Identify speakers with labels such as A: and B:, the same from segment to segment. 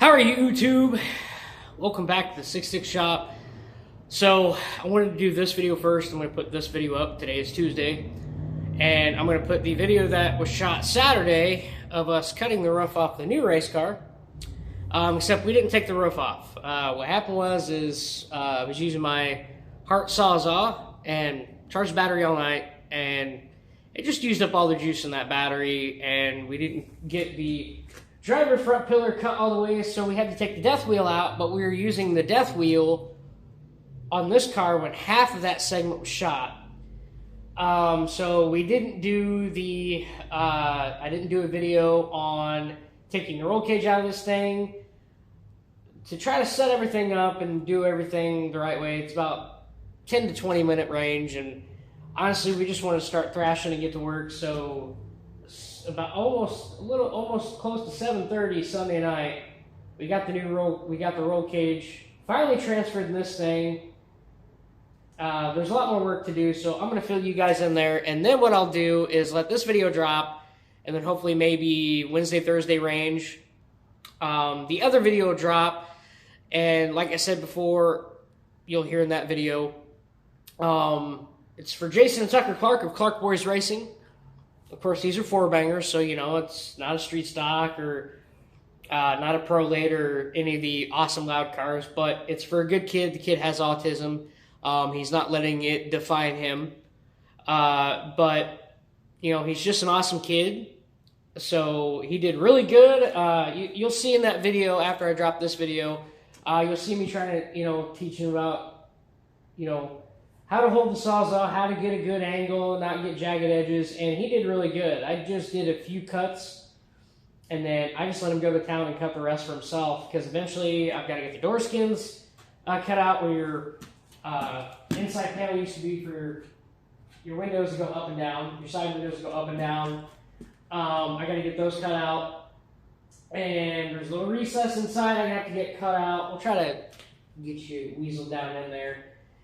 A: How are you, YouTube? Welcome back to the 66 Shop. So, I wanted to do this video first. I'm going to put this video up. Today is Tuesday. And I'm going to put the video that was shot Saturday of us cutting the roof off the new race car. Except we didn't take the roof off. What happened was I was using my Hart Sawzall and charged the battery all night. And it just used up all the juice in that battery. And we didn't get the driver front pillar cut all the way, so we had to take the death wheel out, but we were using the death wheel on this car when half of that segment was shot. So we didn't do the, I didn't do a video on taking the roll cage out of this thing to try to set everything up and do everything the right way. It's about 10 to 20 minute range, and honestly, we just want to start thrashing and get to work, so about almost close to 7:30 Sunday night, we got the roll cage finally transferred in this thing. There's a lot more work to do, so I'm going to fill you guys in there, and then what I'll do is let this video drop, and then hopefully maybe Wednesday, Thursday range, the other video will drop, and like I said before, you'll hear in that video, it's for Jason and Tucker Clark of Clark Boyz Racing. Of course, these are four bangers, so you know it's not a street stock or not a Pro Late or any of the awesome loud cars, but it's for a good kid. The kid has autism. He's not letting it define him, but you know he's just an awesome kid. So he did really good. You'll see in that video after I drop this video, you'll see me trying to teach him about how to hold the Sawzall, how to get a good angle, not get jagged edges, and he did really good. I just did a few cuts, and then I just let him go to town and cut the rest for himself, because eventually I've got to get the door skins cut out where your inside panel used to be for your windows to go up and down, your side windows to go up and down. I got to get those cut out, and there's a little recess inside I have to get cut out. We'll try to get you weaseled down in there.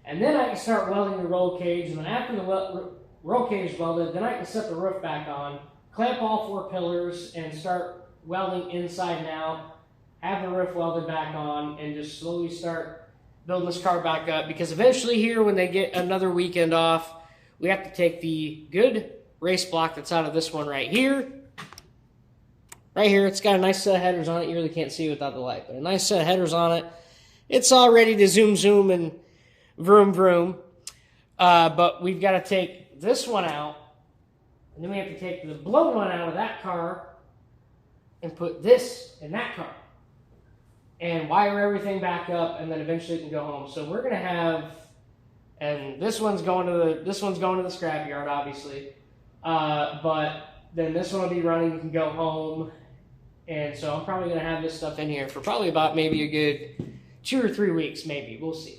A: And then I can start welding the roll cage, and then after the roll cage is welded, then I can set the roof back on, clamp all four pillars, and start welding inside and out, have the roof welded back on, and just slowly start building this car back up, because eventually here, when they get another weekend off, we have to take the good race block that's out of this one right here. Right here, it's got a nice set of headers on it. You really can't see without the light, but a nice set of headers on it. It's all ready to zoom and vroom vroom, but we've got to take this one out, and then we have to take the blown one out of that car and put this in that car and wire everything back up, and then eventually it can go home. So we're gonna have, and this one's going to the scrapyard, obviously, but then this one will be running, you can go home, and so I'm probably gonna have this stuff in here for probably about maybe a good 2 or 3 weeks, maybe, we'll see.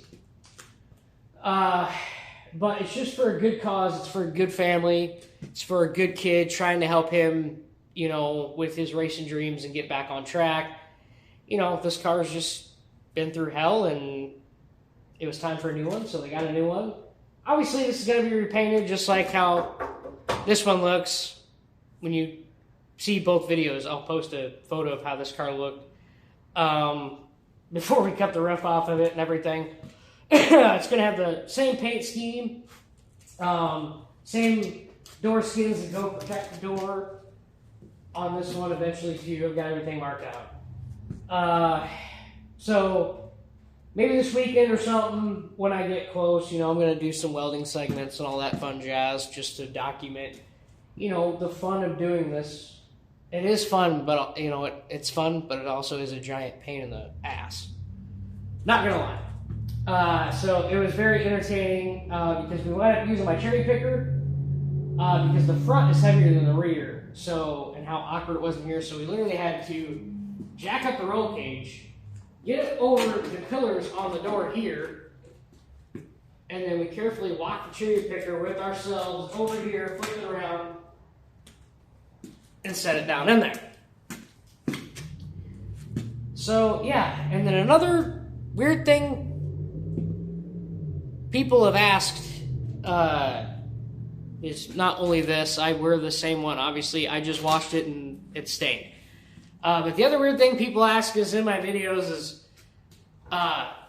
A: But it's just for a good cause. It's for a good family. It's for a good kid trying to help him, with his racing dreams and get back on track. This car's just been through hell, and it was time for a new one, so they got a new one. Obviously, this is going to be repainted just like how this one looks. When you see both videos, I'll post a photo of how this car looked before we cut the roof off of it and everything. It's going to have the same paint scheme, same door skins that go protect the door on this one eventually too. I've got everything marked out. So maybe this weekend or something when I get close, I'm going to do some welding segments and all that fun jazz just to document, the fun of doing this. It is fun, but it's fun, but it also is a giant pain in the ass. Not going to lie. So it was very entertaining because we wound up using my cherry picker because the front is heavier than the rear, and how awkward it was in here, so we literally had to jack up the roll cage, get it over the pillars on the door here, and then we carefully walk the cherry picker with ourselves over here, flip it around, and set it down in there. So yeah, and then another weird thing people have asked is not only this. I wear the same one, obviously. I just washed it and it stained. But the other weird thing people ask is in my videos is,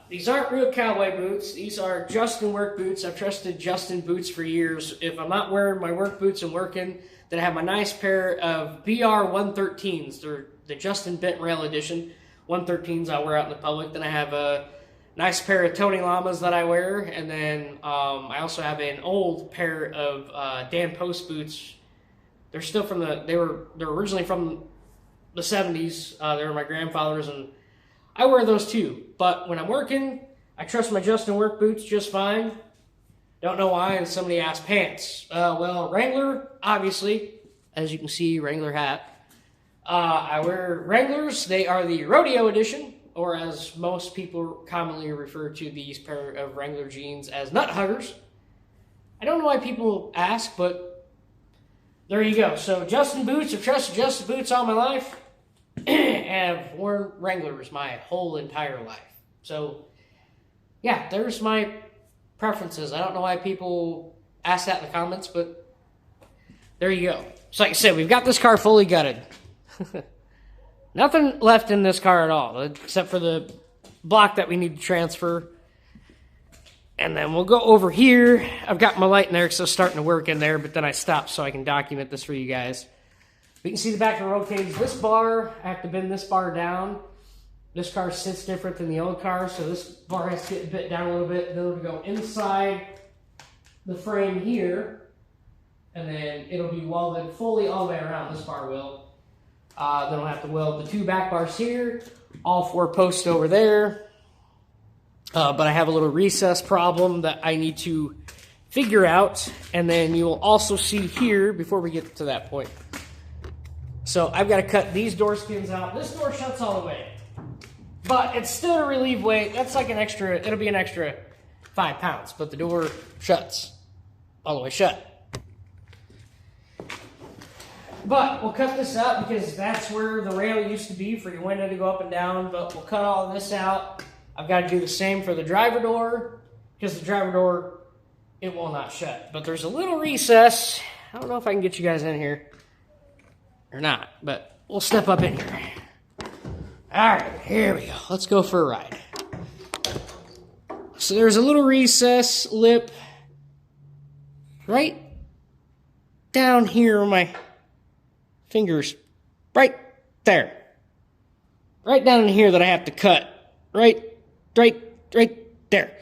A: these aren't real cowboy boots. These are Justin work boots. I've trusted Justin boots for years. If I'm not wearing my work boots and working, then I have my nice pair of BR 113s. They're the Justin Bent Rail Edition 113s I wear out in the public. Then I have a nice pair of Tony Llamas that I wear. And then I also have an old pair of Dan Post boots. They're still from they're originally from the 70s. They were my grandfather's, and I wear those too. But when I'm working, I trust my Justin work boots just fine. Don't know why. And somebody asked pants. Well, Wrangler, obviously, as you can see, Wrangler hat. I wear Wranglers. They are the Rodeo Edition, or as most people commonly refer to these pair of Wrangler jeans as nut huggers. I don't know why people ask, but there you go. So Justin boots, I've trusted Justin boots all my life, and I've worn Wranglers my whole entire life. So yeah, there's my preferences. I don't know why people ask that in the comments, but there you go. So like I said, we've got this car fully gutted. Nothing left in this car at all, except for the block that we need to transfer. And then we'll go over here. I've got my light in there because I was starting to work in there, but then I stopped so I can document this for you guys. We can see the back of the roll cage. This bar, I have to bend this bar down. This car sits different than the old car, so this bar has to get bent down a little bit. Then it'll go inside the frame here, and then it'll be welded fully all the way around. This bar will. Then I'll have to weld the two back bars here, all four posts over there. But I have a little recess problem that I need to figure out. And then you will also see here, before we get to that point. So I've got to cut these door skins out. This door shuts all the way. But it's still a relief weight. That's like an extra, it'll be an extra 5 pounds. But the door shuts all the way shut. But we'll cut this out because that's where the rail used to be for your window to go up and down. But we'll cut all of this out. I've got to do the same for the driver door because the driver door, it will not shut. But there's a little recess. I don't know if I can get you guys in here or not, but we'll step up in here. All right, here we go. Let's go for a ride. So there's a little recess lip right down here on my fingers, right there. Right down in here that I have to cut. Right there.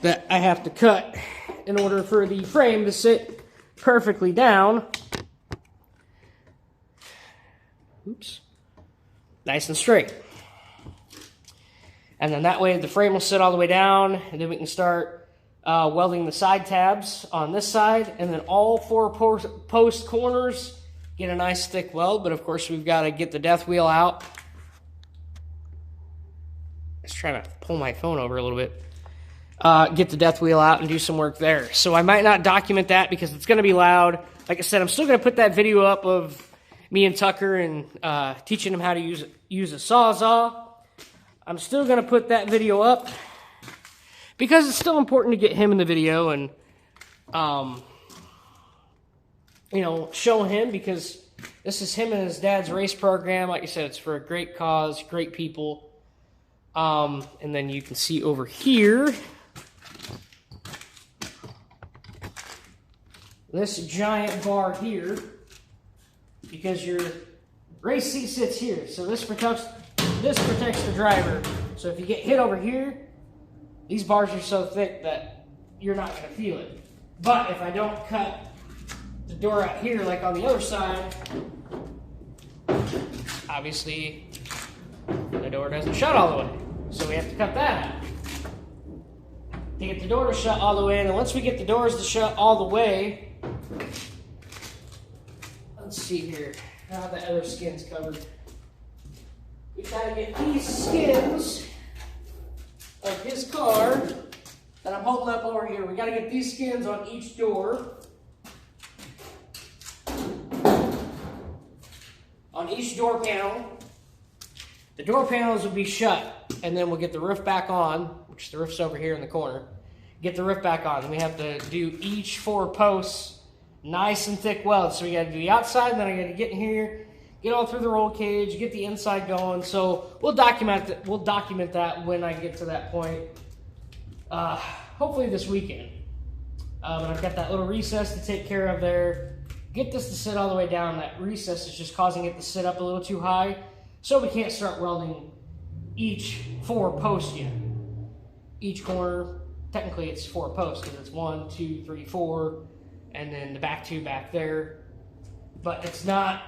A: That I have to cut in order for the frame to sit perfectly down. Oops. Nice and straight. And then that way the frame will sit all the way down, and then we can start welding the side tabs on this side, and then all four post corners get a nice thick weld. But of course we've got to get the death wheel out. Just trying to pull my phone over a little bit. Get the death wheel out and do some work there. So I might not document that because it's going to be loud. Like I said, I'm still going to put that video up of me and Tucker and teaching him how to use a Sawzall. I'm still going to put that video up because it's still important to get him in the video and, you know, show him, because this is him and his dad's race program. Like I said, it's for a great cause, great people. And then you can see over here, this giant bar here, because your race seat sits here. So this protects the driver. So if you get hit over here, these bars are so thick that you're not going to feel it. But if I don't cut the door out here like on the other side, obviously the door doesn't shut all the way. So we have to cut that out to get the door to shut all the way. And once we get the doors to shut all the way, let's see here how the other skin's covered. We gotta get these skins of his car that I'm holding up over here. We gotta get these skins on each door. On each door panel. The door panels will be shut, and then we'll get the roof back on, which the roof's over here in the corner. Get the roof back on, and we have to do each 4 posts nice and thick welds. So we got to do the outside, and then I got to get in here, get all through the roll cage, get the inside going. So we'll document that. We'll document that when I get to that point. Hopefully this weekend. But I've got that little recess to take care of there. Get this to sit all the way down. That recess is just causing it to sit up a little too high, so we can't start welding each 4 posts yet. Each corner, technically it's 4 posts because it's 1, 2, 3, 4, and then the back 2 back there. But it's not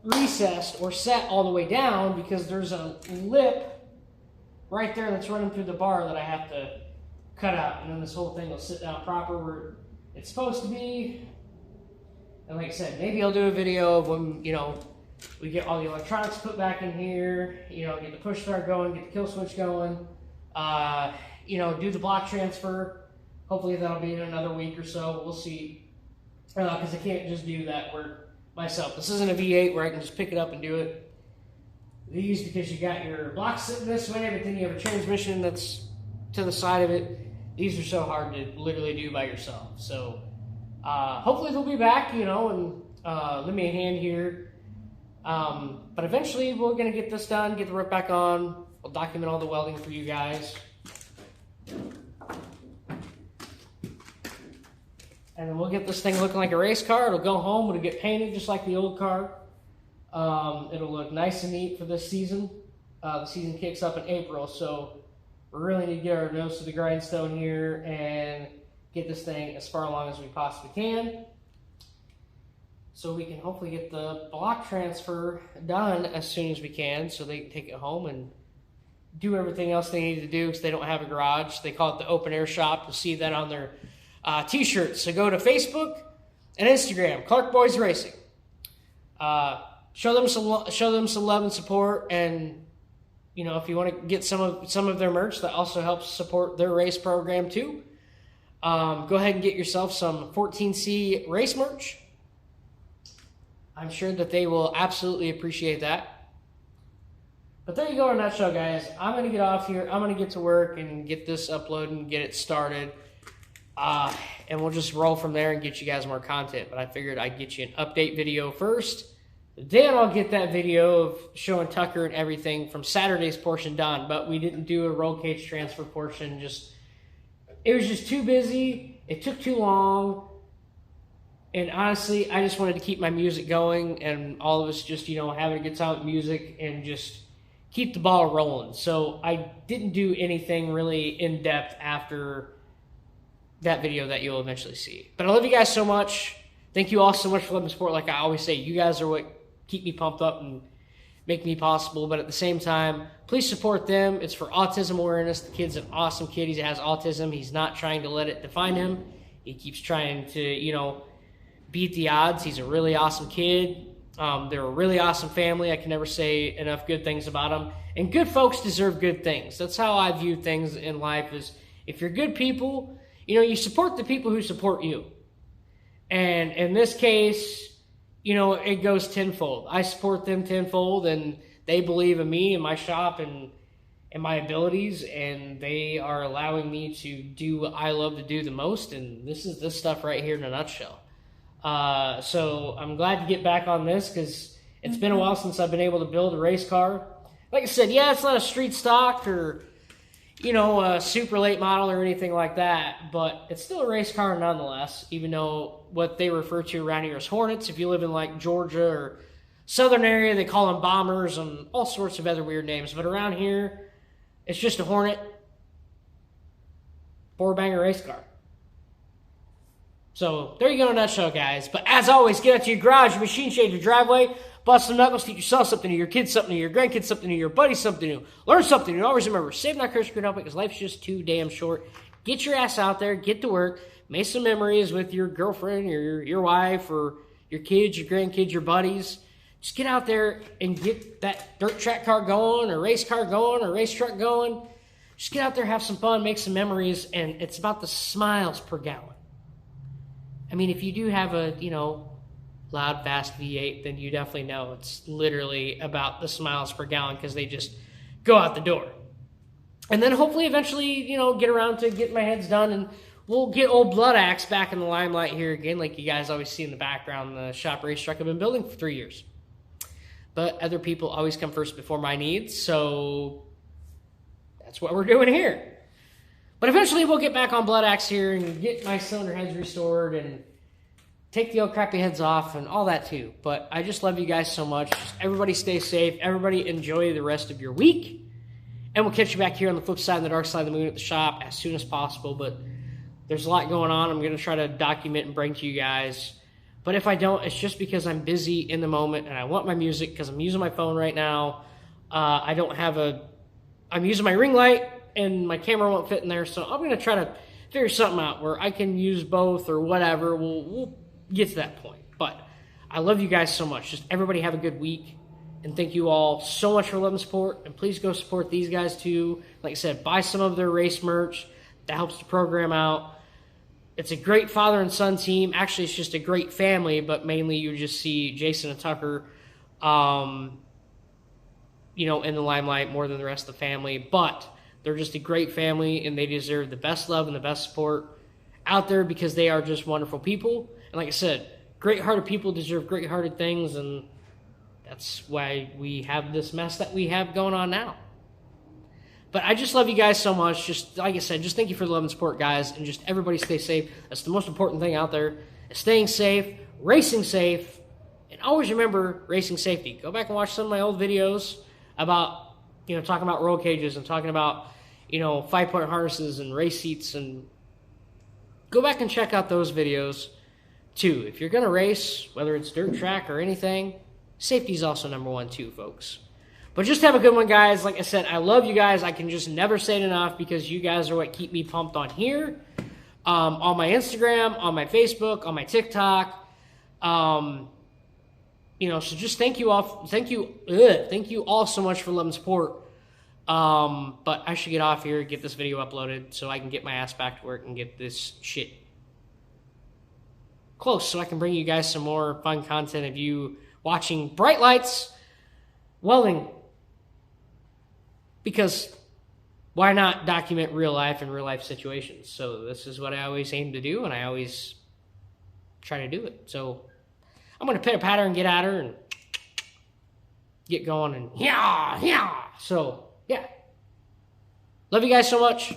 A: recessed or set all the way down because there's a lip right there that's running through the bar that I have to cut out, and then this whole thing will sit down proper where it's supposed to be. And like I said, maybe I'll do a video of when, you know, we get all the electronics put back in here, you know, get the push start going, get the kill switch going, you know, do the block transfer. Hopefully that'll be in another week or so. We'll see. Because I can't just do that work myself. This isn't a V8 where I can just pick it up and do it. These, because you got your block sitting this way, but then you have a transmission that's to the side of it. These are so hard to literally do by yourself. So hopefully they'll be back, you know, and lend me a hand here. But eventually we're going to get this done, get the rip back on. We'll document all the welding for you guys. And then we'll get this thing looking like a race car. It'll go home. It'll get painted just like the old car. It'll look nice and neat for this season. The season kicks up in April, so we really need to get our nose to the grindstone here and get this thing as far along as we possibly can, so we can hopefully get the block transfer done as soon as we can, so they can take it home and do everything else they need to do because they don't have a garage. They call it the open air shop. You'll see that on their t-shirts. So go to Facebook and Instagram, Clark Boyz Racing. Show them some love and support, and you know, if you want to get some of their merch, that also helps support their race program too. Go ahead and get yourself some 14C race merch. I'm sure that they will absolutely appreciate that. But there you go in a nutshell, guys. I'm going to get off here. I'm going to get to work and get this uploaded and get it started. And we'll just roll from there and get you guys more content. But I figured I'd get you an update video first. Then I'll get that video of showing Tucker and everything from Saturday's portion done. But we didn't do a roll cage transfer portion. It was just too busy. It took too long. And honestly, I just wanted to keep my music going. And all of us just, you know, having a good time with music and just keep the ball rolling. So I didn't do anything really in-depth after that video that you'll eventually see. But I love you guys so much. Thank you all so much for loving the sport. Like I always say, you guys are what keep me pumped up and make me possible. But at the same time, please support them. It's for autism awareness. The kid's an awesome kid. He has autism. He's not trying to let it define him. He keeps trying to, you know, beat the odds. He's a really awesome kid. They're a really awesome family. I can never say enough good things about them. And good folks deserve good things. That's how I view things in life, is if you're good people, you know, you support the people who support you. And in this case, you know, it goes tenfold. I support them tenfold, and they believe in me and my shop and my abilities, and they are allowing me to do what I love to do the most, and this is this stuff right here in a nutshell. So I'm glad to get back on this because it's been a while since I've been able to build a race car. Like I said, yeah, it's not a street stock or, you know, a super late model or anything like that, but it's still a race car nonetheless, even though what they refer to around here as Hornets. If you live in like Georgia or southern area, they call them bombers and all sorts of other weird names. But around here, it's just a Hornet 4-banger race car. So there you go in a nutshell, guys. But as always, get out to your garage, your machine shade, your driveway, bust some knuckles, teach yourself something new, your kids something new, your grandkids something new, your buddies something new. Learn something new. Always remember, save not curse, help it, because life's just too damn short. Get your ass out there, get to work, make some memories with your girlfriend, your wife, or your kids, your grandkids, your buddies. Just get out there and get that dirt track car going, or race car going, or race truck going. Just get out there, have some fun, make some memories, and it's about the smiles per gallon. I mean, if you do have a, you know, loud, fast V8, then you definitely know it's literally about the smiles per gallon because they just go out the door. And then hopefully eventually, you know, get around to getting my heads done, and we'll get old Blood Axe back in the limelight here again, like you guys always see in the background, the shop race truck I've been building for 3 years. but other people always come first before my needs, so that's what we're doing here. But eventually we'll get back on Blood Axe here and get my cylinder heads restored and take the old crappy heads off and all that too. But I just love you guys so much. Just everybody stay safe. Everybody enjoy the rest of your week. And we'll catch you back here on the flip side and the dark side of the moon at the shop as soon as possible. But there's a lot going on. I'm going to try to document and bring to you guys. But if I don't, it's just because I'm busy in the moment and I want my music because I'm using my phone right now. I don't have I'm using my ring light and my camera won't fit in there. So I'm going to try to figure something out where I can use both or whatever. We'll get to that point. But I love you guys so much. Just everybody have a good week. And thank you all so much for loving support. And please go support these guys too. Like I said, buy some of their race merch. That helps the program out. It's a great father and son team. Actually, it's just a great family, but mainly you just see Jason and Tucker, in the limelight more than the rest of the family. But they're just a great family, and they deserve the best love and the best support out there because they are just wonderful people. And like I said, great-hearted people deserve great-hearted things, and that's why we have this mess that we have going on now. But I just love you guys so much. Just like I said, just thank you for the love and support, guys. And just everybody stay safe. That's the most important thing out there. Is staying safe, racing safe, and always remember racing safety. Go back and watch some of my old videos about, talking about roll cages and talking about, 5-point harnesses and race seats. And go back and check out those videos, too. If you're going to race, whether it's dirt track or anything, safety is also number one, too, folks. But just have a good one, guys. Like I said, I love you guys. I can just never say it enough because you guys are what keep me pumped on here, on my Instagram, on my Facebook, on my TikTok. So just thank you all. Thank you all so much for love and support. But I should get off here, get this video uploaded so I can get my ass back to work and get this shit close so I can bring you guys some more fun content of you watching bright lights welding. Because why not document real life and real life situations? So this is what I always aim to do, and I always try to do it. So I'm going to pitter-patter and get at her and get going and yeah. So, yeah. Love you guys so much.